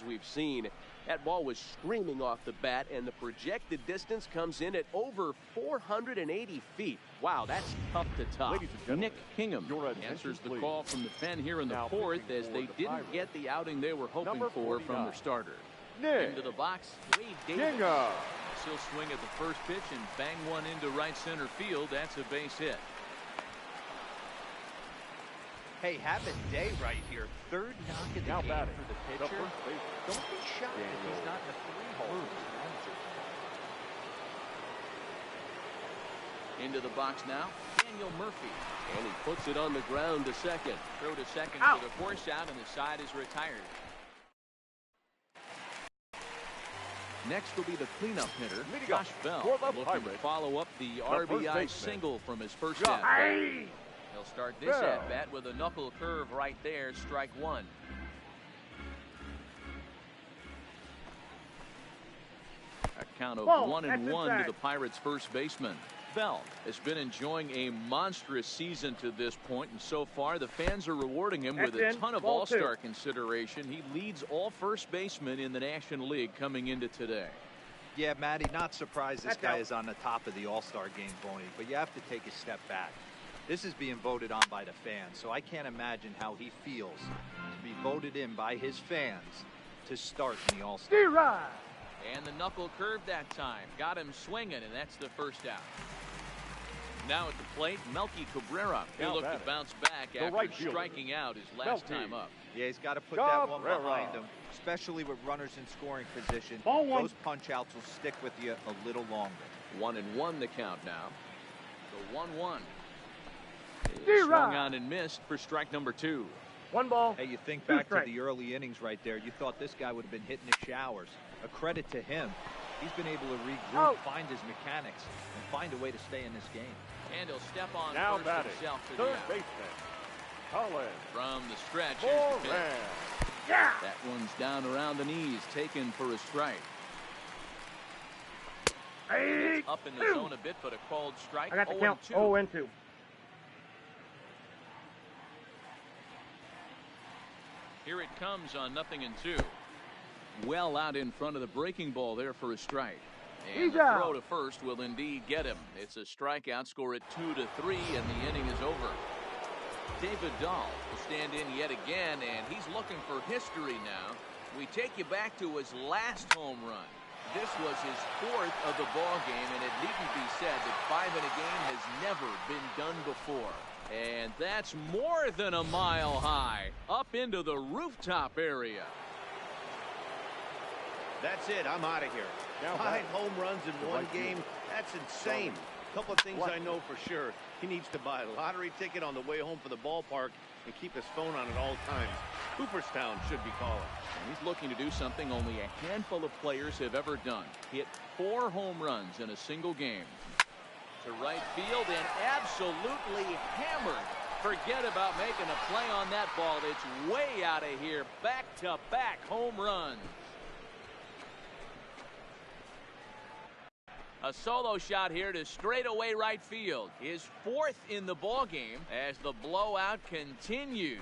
balls we've seen. That ball was screaming off the bat, and the projected distance comes in at over 480 feet. Wow, that's tough to top. Nick Hingham answers the call from the pen here in the fourth, as they didn't get the outing they were hoping for from their starter. Into the box, Wade Davis. He'll swing at the first pitch and bang one into right center field. That's a base hit. Hey, have a day right here. Third knock of the game for the pitcher. Don't be shocked if he's not in the 3-hole. Into the box now, Daniel Murphy. And he puts it on the ground to second. Throw to second for the force out, and the side is retired. Next will be the cleanup hitter, Josh Bell, looking to follow up the RBI single from his first at-bat. He'll start this at-bat with a knuckle curve right there, strike one. A count of 1-1 to the Pirates' first baseman. Bell has been enjoying a monstrous season to this point, and so far the fans are rewarding him with a ton of all-star consideration. He leads all first basemen in the National League coming into today. Yeah, Matty, not surprised this guy is on the top of the all-star game, Boney, but you have to take a step back. This is being voted on by the fans, so I can't imagine how he feels to be voted in by his fans to start in the all-star. And the knuckle curve that time. Got him swinging, and that's the first out. Now at the plate, Melky Cabrera. He'll look to bounce back after striking out his last time up. Yeah, he's got to put that one behind him, especially with runners in scoring position. Those punch-outs will stick with you a little longer. 1-1 the count now. The 1-1. Swung on and missed for strike number 2. 1 ball. Hey, you think back to the early innings right there. You thought this guy would have been hitting the showers. A credit to him. He's been able to regroup, find his mechanics, and find a way to stay in this game. And he'll step on now first himself to third the baseman, Collins. From the stretch, here's the pitch. That one's down around the knees, taken for a strike. It's up in the zone a bit, but a called strike. I got the count. 0-2. 0-2. Here it comes on 0-2. Well out in front of the breaking ball there for a strike. And the throw to first will indeed get him. It's a strikeout, score at 2-3, and the inning is over. David Dahl will stand in yet again, and he's looking for history now. We take you back to his last home run. This was his 4th of the ball game, and it needn't be said that 5 in a game has never been done before. And that's more than a mile high, up into the rooftop area. That's it. I'm out of here. 5 home runs in one game. That's insane. A couple of things I know for sure. He needs to buy a lottery ticket on the way home from the ballpark and keep his phone on at all times. Cooperstown should be calling. And he's looking to do something only a handful of players have ever done. Hit 4 home runs in a single game. To right field and absolutely hammered. Forget about making a play on that ball. It's way out of here. Back-to-back home runs. A solo shot here to straightaway right field. His 4th in the ball game as the blowout continues.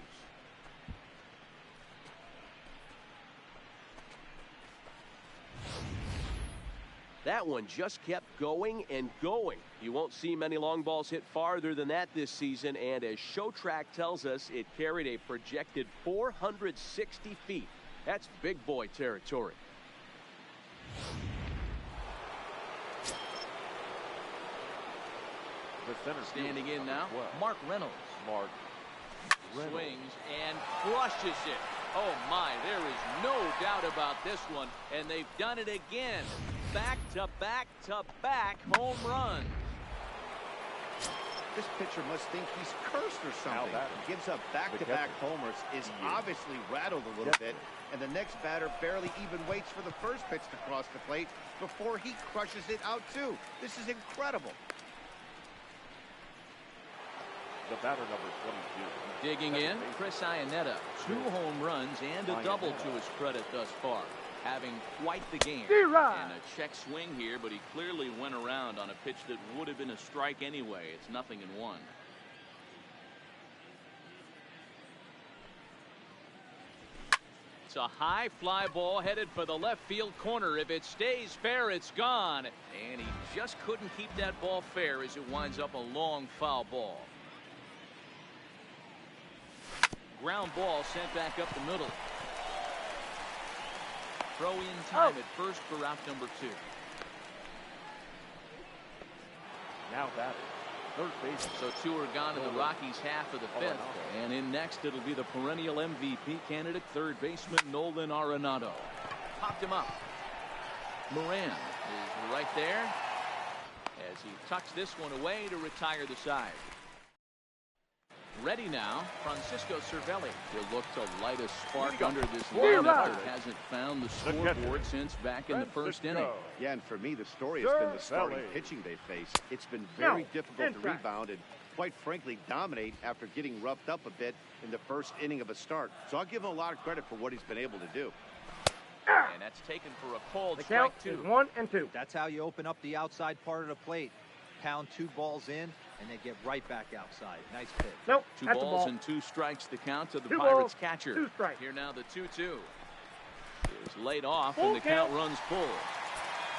That one just kept going and going. You won't see many long balls hit farther than that this season, and as Showtrack tells us, it carried a projected 460 feet. That's big boy territory. Standing in now, Mark Reynolds. Swings and crushes it. Oh my, there is no doubt about this one, and they've done it again. Back-to-back-to-back home runs. This pitcher must think he's cursed or something. He gives up back-to-back homers, is obviously rattled a little bit, and the next batter barely even waits for the first pitch to cross the plate before he crushes it out too. This is incredible. The batter number 22. Digging in, Chris Iannetta. 2 home runs and a double to his credit thus far. Having quite the game. And a check swing here, but he clearly went around on a pitch that would have been a strike anyway. It's 0-1. a high fly ball headed for the left field corner. If it stays fair, it's gone. And he just couldn't keep that ball fair as it winds up a long foul ball. Ground ball sent back up the middle. Throw in time at first for out number 2. Now batting, third base. So 2 are gone in the Rockies' half of the 5th. And in next, it'll be the perennial MVP candidate, third baseman Nolan Arenado. Popped him up. Moran is right there as he tucks this one away to retire the side. Ready now, Francisco Cervelli will look to light a spark under this lineup that hasn't found the scoreboard since back in the first inning. Yeah, and for me, the story has been the starting pitching they faced. It's been very difficult to rebound and, quite frankly, dominate after getting roughed up a bit in the first inning of a start. So I'll give him a lot of credit for what he's been able to do. And that's taken for a called strike 2. 1 and 2. That's how you open up the outside part of the plate. Pound 2 balls in, and they get right back outside. Nice pitch. Nope. 2 balls and 2 strikes the count to the 2 Pirates balls, catcher. 2 strikes. Here now the 2-2 is laid off, and the count runs full.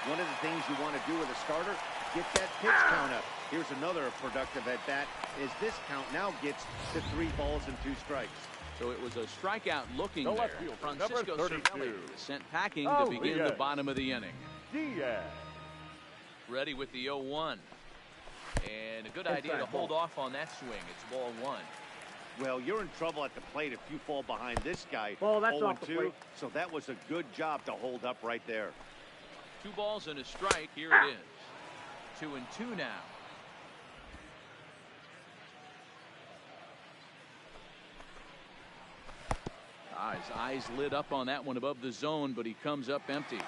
One of the things you want to do with a starter, get that pitch count up. Here's another productive at bat as this count now gets to 3 balls and 2 strikes. So it was a strikeout looking The there. left fielder, Francisco number 32. Cervelli is sent packing to begin the bottom of the inning. Diaz. Ready with the 0-1. And a good idea to hold off on that swing. It's ball 1. Well, you're in trouble at the plate if you fall behind this guy. Ball, that's off the 0-2. plate. So that was a good job to hold up right there. 2 balls and a strike. Here it is. 2-2 now. His eyes lit up on that one above the zone, but he comes up empty.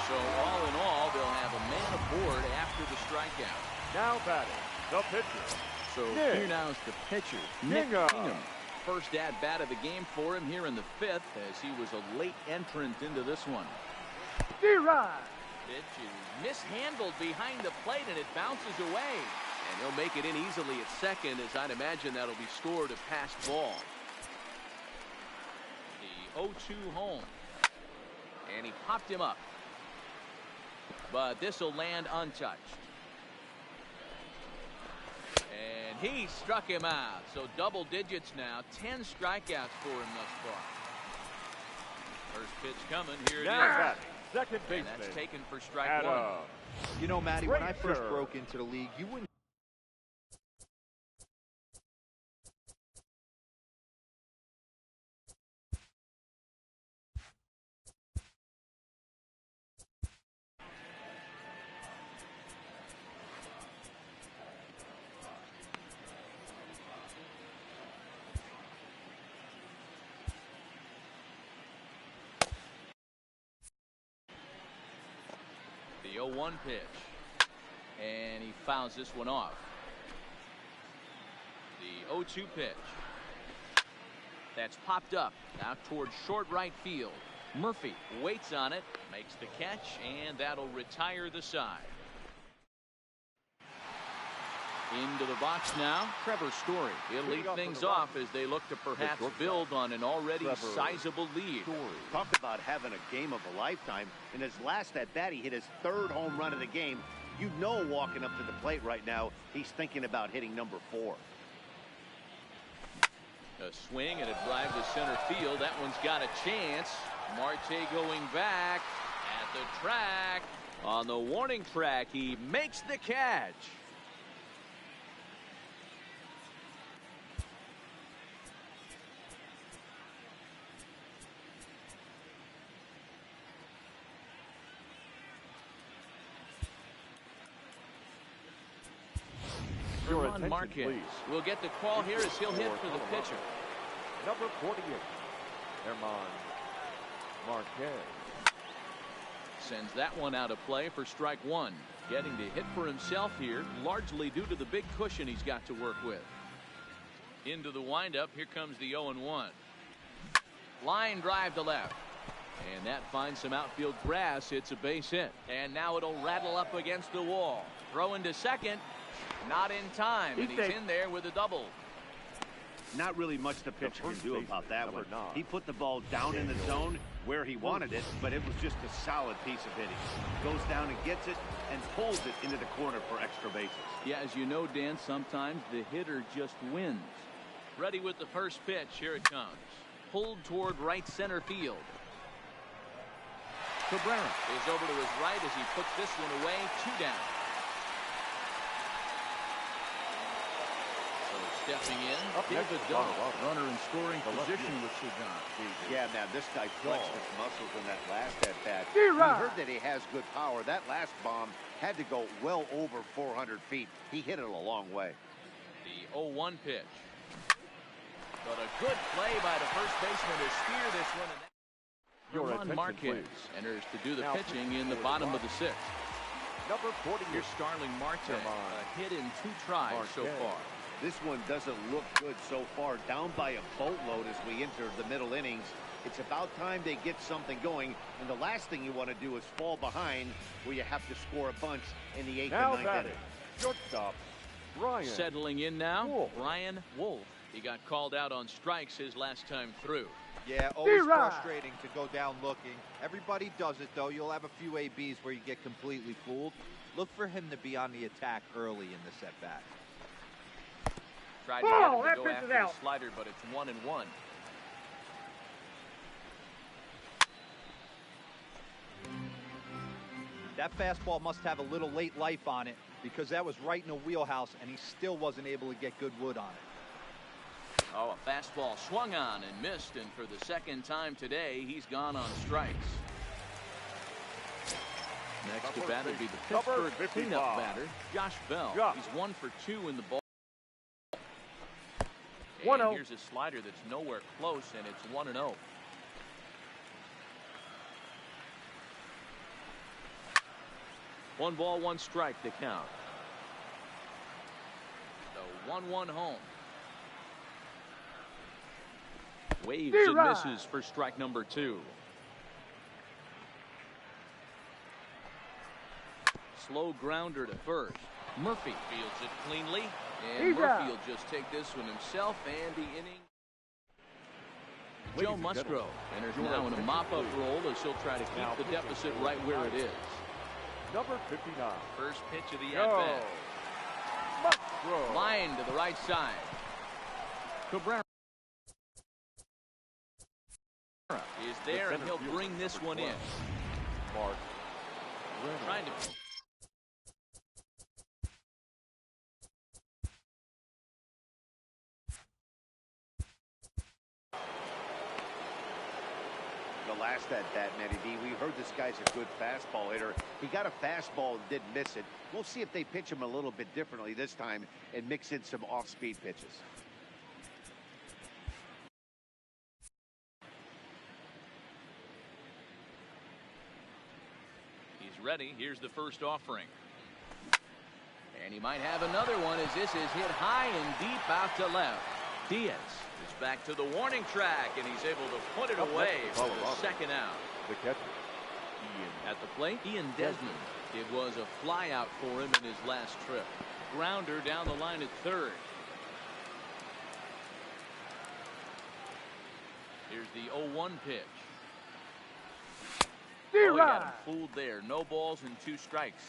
So all in all, they'll have a man aboard after the strikeout. Now batting, the pitcher. So here now is the pitcher, Nick Kingham. First at bat of the game for him here in the 5th, as he was a late entrant into this one. D-Rod. Pitch is mishandled behind the plate, and it bounces away. And he'll make it in easily at second, as I'd imagine that'll be scored a passed ball. The 0-2 home. And he popped him up. But this will land untouched. And he struck him out. So double digits now. 10 strikeouts for him thus far. First pitch coming. Here it is. Second baseman. And that's taken for strike 1. You know, Matty, when I first broke into the league, you wouldn't. The 0-1 pitch. And he fouls this one off. The 0-2 pitch. That's popped up now towards short right field. Murphy waits on it, makes the catch, and that'll retire the side. Into the box now, Trevor Story. He'll lead things off as they look to perhaps build on an already sizable lead. Talk about having a game of a lifetime. In his last at bat, he hit his 3rd home run of the game. You know, walking up to the plate right now, he's thinking about hitting number 4. A swing and a drive to center field. That one's got a chance. Marte going back at the track. On the warning track, he makes the catch. Ron Marquez will get the call here as he'll hit for the pitcher. Number 48, German Marquez. Sends that one out of play for strike 1. Getting to hit for himself here, largely due to the big cushion he's got to work with. Into the windup, here comes the 0-1. Line drive to left. And that finds some outfield grass. It's a base hit. And now it'll rattle up against the wall. Throw into second. Not in time, and he's in there with a double. Not really much the pitcher can do about that one. He put the ball down in the zone where he wanted it, but it was just a solid piece of hitting. Goes down and gets it and pulls it into the corner for extra bases. Yeah, as you know, Dan, sometimes the hitter just wins. Ready with the first pitch. Here it comes. Pulled toward right center field. Cabrera is over to his right as he puts this one away. 2 down. So stepping in, here's a double. Runner in scoring position with Cedron. Yeah, man, this guy flexed his muscles in that last at-bat. We heard that he has good power. That last bomb had to go well over 400 feet. He hit it a long way. The 0-1 pitch. But a good play by the first baseman to steer this one. German Marquez enters to do the pitching in the bottom of the 6th. Number 40. Here's Starling Marte. A hit in 2 tries so far. This one doesn't look good so far. Down by a boatload as we enter the middle innings. It's about time they get something going. And the last thing you want to do is fall behind where you have to score a bunch in the 8th and 9th inning. Shortstop, Ryan. Settling in now, Wolf. Ryan Wolf. He got called out on strikes his last time through. Yeah, always frustrating to go down looking. Everybody does it, though. You'll have a few ABs where you get completely fooled. Look for him to be on the attack early in the setback. Tried to get him to go after the slider, but it's 1-1. That fastball must have a little late life on it because that was right in the wheelhouse, and he still wasn't able to get good wood on it. Oh, a fastball swung on and missed, and for the second time today, he's gone on strikes. Next to bat will be the Pittsburgh cleanup batter, Josh Bell. He's 1 for 2 in the ball. And here's a slider that's nowhere close, and it's 1-0. One ball, 1 strike to count. The 1-1 home. Waves and misses for strike number 2. Slow grounder to first. Murphy fields it cleanly, and Murphy will just take this one himself, and the inning. Joe Musgrove enters now in a mop-up role as he'll try to keep the deficit right where it is. Number 59. First pitch of the at-bat. Line to the right side. Cabrera is there, and he'll bring this one in. Mark. Trying to. The last at-bat, Matty B, we heard this guy's a good fastball hitter. He got a fastball and did miss it. We'll see if they pitch him a little bit differently this time and mix in some off-speed pitches. Ready. Here's the first offering. And he might have another one as this is hit high and deep out to left. Diaz is back to the warning track, and he's able to put it away for the second out. The catcher. At the plate, Ian Desmond. It was a fly out for him in his last trip. Grounder down the line at third. Here's the 0-1 pitch. Oh, he got him fooled there. No balls and 2 strikes.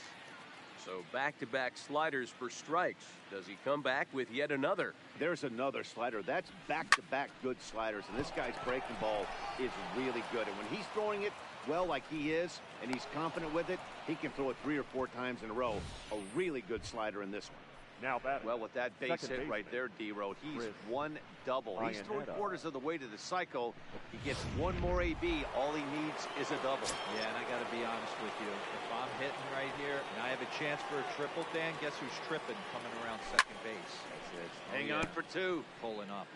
So back-to-back sliders for strikes. Does he come back with yet another? There's another slider. That's back-to-back good sliders, and this guy's breaking ball is really good. And when he's throwing it well like he is, and he's confident with it, he can throw it 3 or 4 times in a row. A really good slider in this one. Now batting. Well, with that base hit right there, D-Row, he's 1 double. He's 3/4 of the way to the cycle. He gets 1 more AB. All he needs is a double. Yeah, and I got to be honest with you. If I'm hitting right here and I have a chance for a triple, Dan, guess who's tripping coming around second base? That's it. Hang on for 2. Pulling up.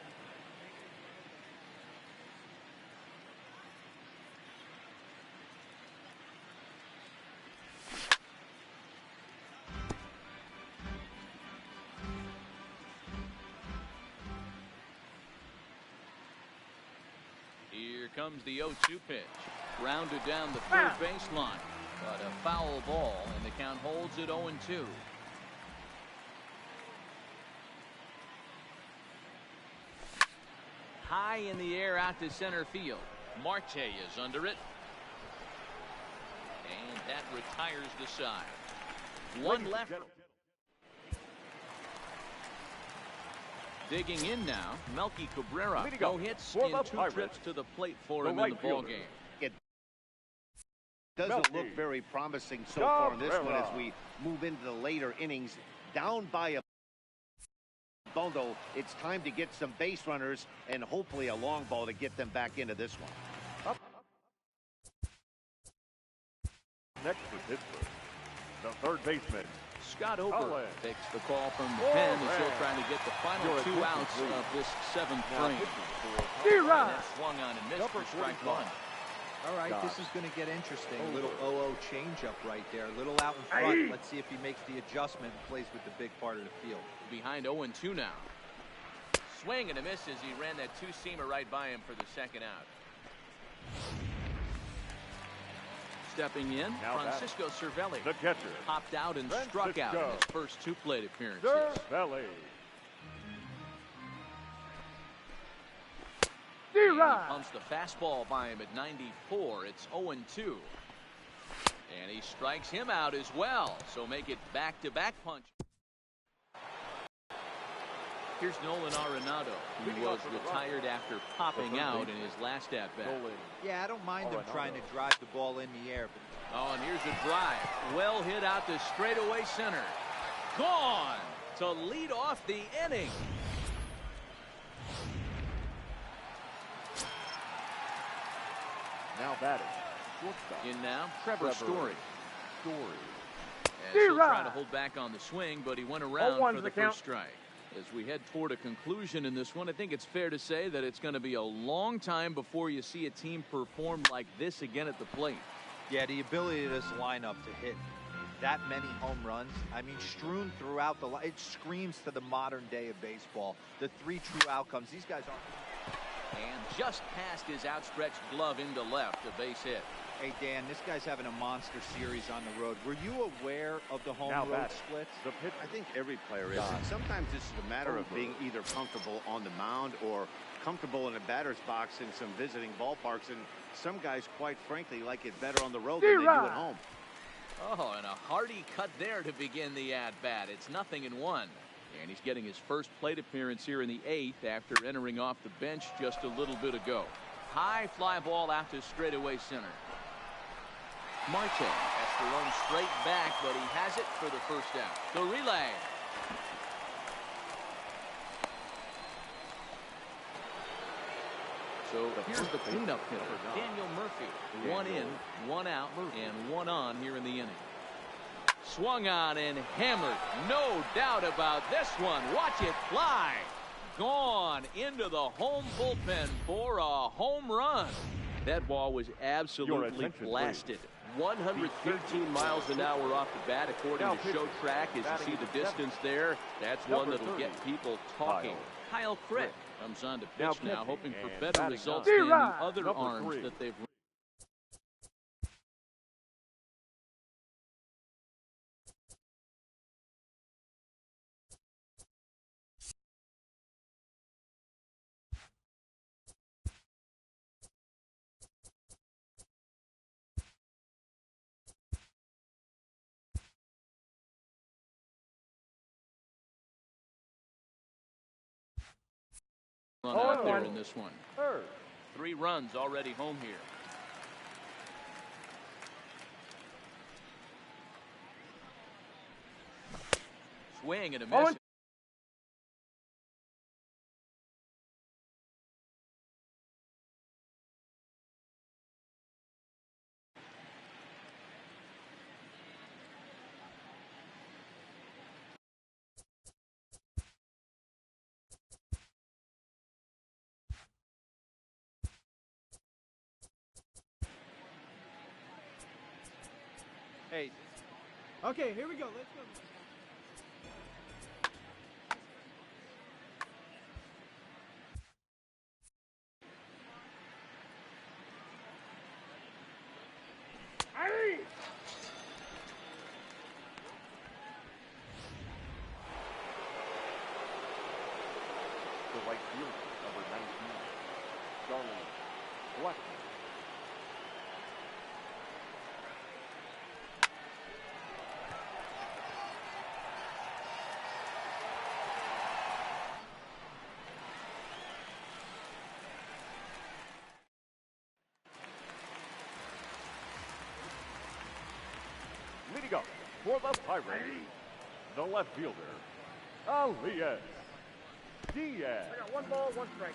Here comes the 0-2 pitch. Rounded down the third baseline. But a foul ball, and the count holds at 0-2. high in the air out to center field. Marte is under it. And that retires the side. One left. Digging in now, Melky Cabrera. No hits in 2 trips to the plate for him in the ball game. It doesn't look very promising so far in this one as we move into the later innings. Down by a bundle, it's time to get some base runners and hopefully a long ball to get them back into this one. Next for Pittsburgh, the third baseman, Scott Ober takes the call from the pen as he'll try to get the final 2 outs of this 7th frame. And that swung on and missed for strike 1. All right, this is going to get interesting. A little 0-0 changeup right there. A little out in front. Let's see if he makes the adjustment and plays with the big part of the field. Behind 0-2 now. Swing and a miss as he ran that 2-seamer right by him for the 2nd out. Stepping in, Francisco Cervelli. The catcher. Popped out and struck out in his first 2 plate appearances. Cervelli. Pumps the fastball by him at 94. It's 0-2. And he strikes him out as well. So make it back-to-back punch. Here's Nolan Arenado, who was retired after popping out in his last at-bat. Yeah, I don't mind them trying to drive the ball in the air. But... Oh, and here's a drive. Well hit out to straightaway center. Gone to lead off the inning. Now batting, shortstop. In now, Trevor Story. As he'll try to hold back on the swing, but he went around for the first strike. As we head toward a conclusion in this one, I think it's fair to say that it's going to be a long time before you see a team perform like this again at the plate. Yeah, the ability of this lineup to hit that many home runs, I mean, strewn throughout the line, it screams to the modern day of baseball. The 3 true outcomes. These guys aren't. And just past his outstretched glove into left, a base hit. Hey, Dan, this guy's having a monster series on the road. Were you aware of the home-road splits? I think every player is. And sometimes this is a matter of being either comfortable on the mound or comfortable in a batter's box in some visiting ballparks. And some guys, quite frankly, like it better on the road than they do at home. Oh, and a hearty cut there to begin the at-bat. It's 0-1. And he's getting his first plate appearance here in the 8th after entering off the bench just a little bit ago. High fly ball out to straightaway center. Marte has to run straight back, but he has it for the first out. The relay. So here's the cleanup hitter, Daniel Murphy. 1 in, 1 out, and 1 on here in the inning. Swung on and hammered. No doubt about this one. Watch it fly. Gone into the home bullpen for a home run. That ball was absolutely blasted. 113 miles an hour off the bat, according to Show Track. As you see the distance there, that's one that'll get people talking. Kyle Crick comes on to pitch now, hoping for better results than the other arms that they've. Out there in this one. 3 runs already home here. Swing and a miss. Hey. Okay, here we go. Let's go. The right fielder, number 19. Leading up for the Pirates, the left fielder, Elias Diaz. I got 1 ball, 1 strike.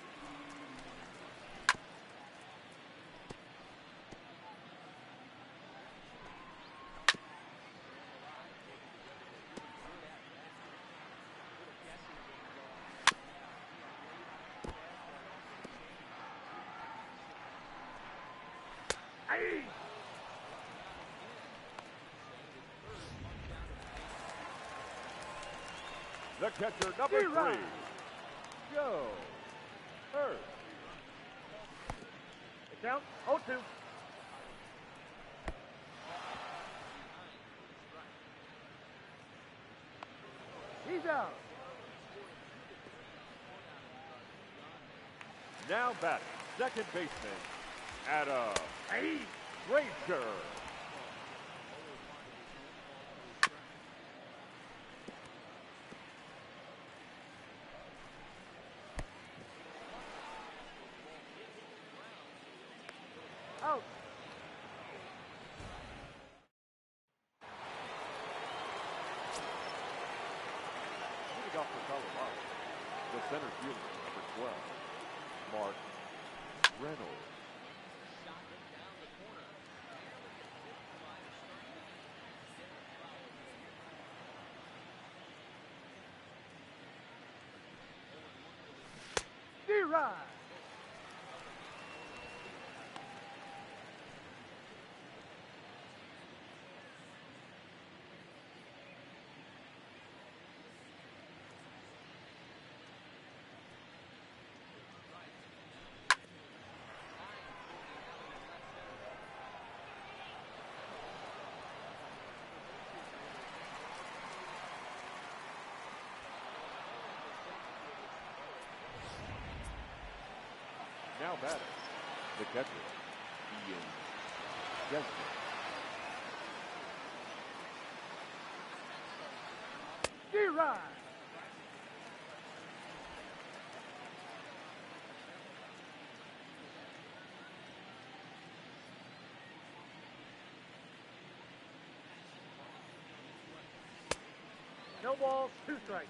The catcher, number 3, Joe Hurt. The count, 0-2. He's out. Now batting, second baseman, Adam Frazier. Out. Leading off for Colorado, the center fielder, number 12, Mark Reynolds. D-Rod. Now batting, the catcher, Ian Desmond. D-Rod. No balls, 2 strikes.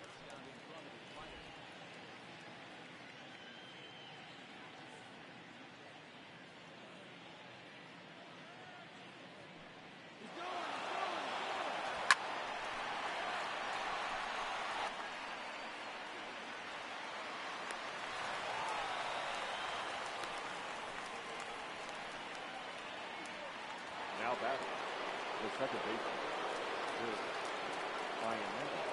Now batting, the second baseman, Ryan Reynolds.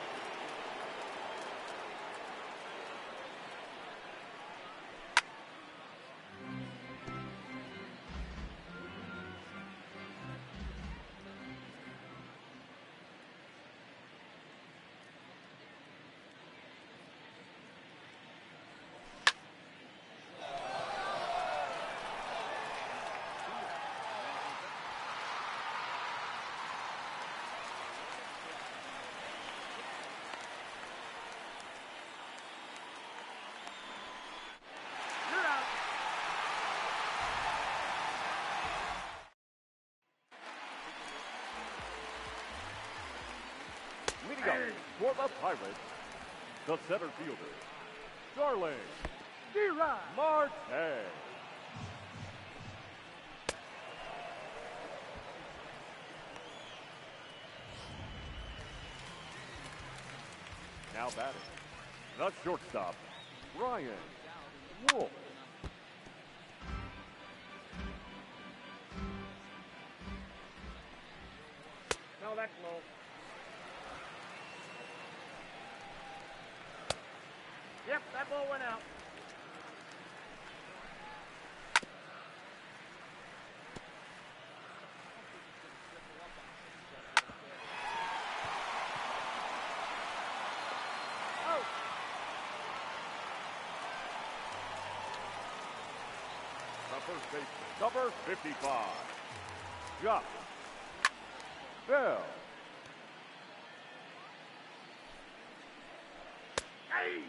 You're out. Leading up for the Pirates, the center fielder, Starling D-Rod. Marte. Now batting, the shortstop, Ryan Wolf. No, that's low. Yep, that ball went out. Out. The first baseman, number 55, Josh Bell. Hey.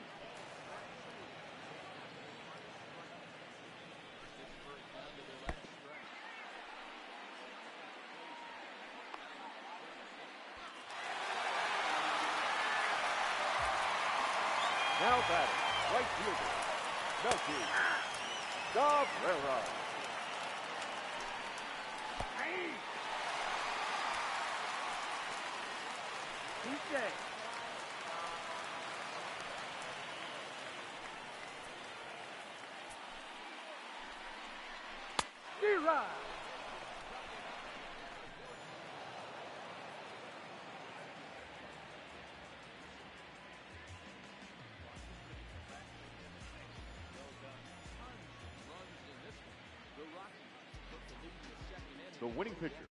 Now batting, right fielder, Melky Cabrera. Hey! TJ. D-Rod. The winning pitcher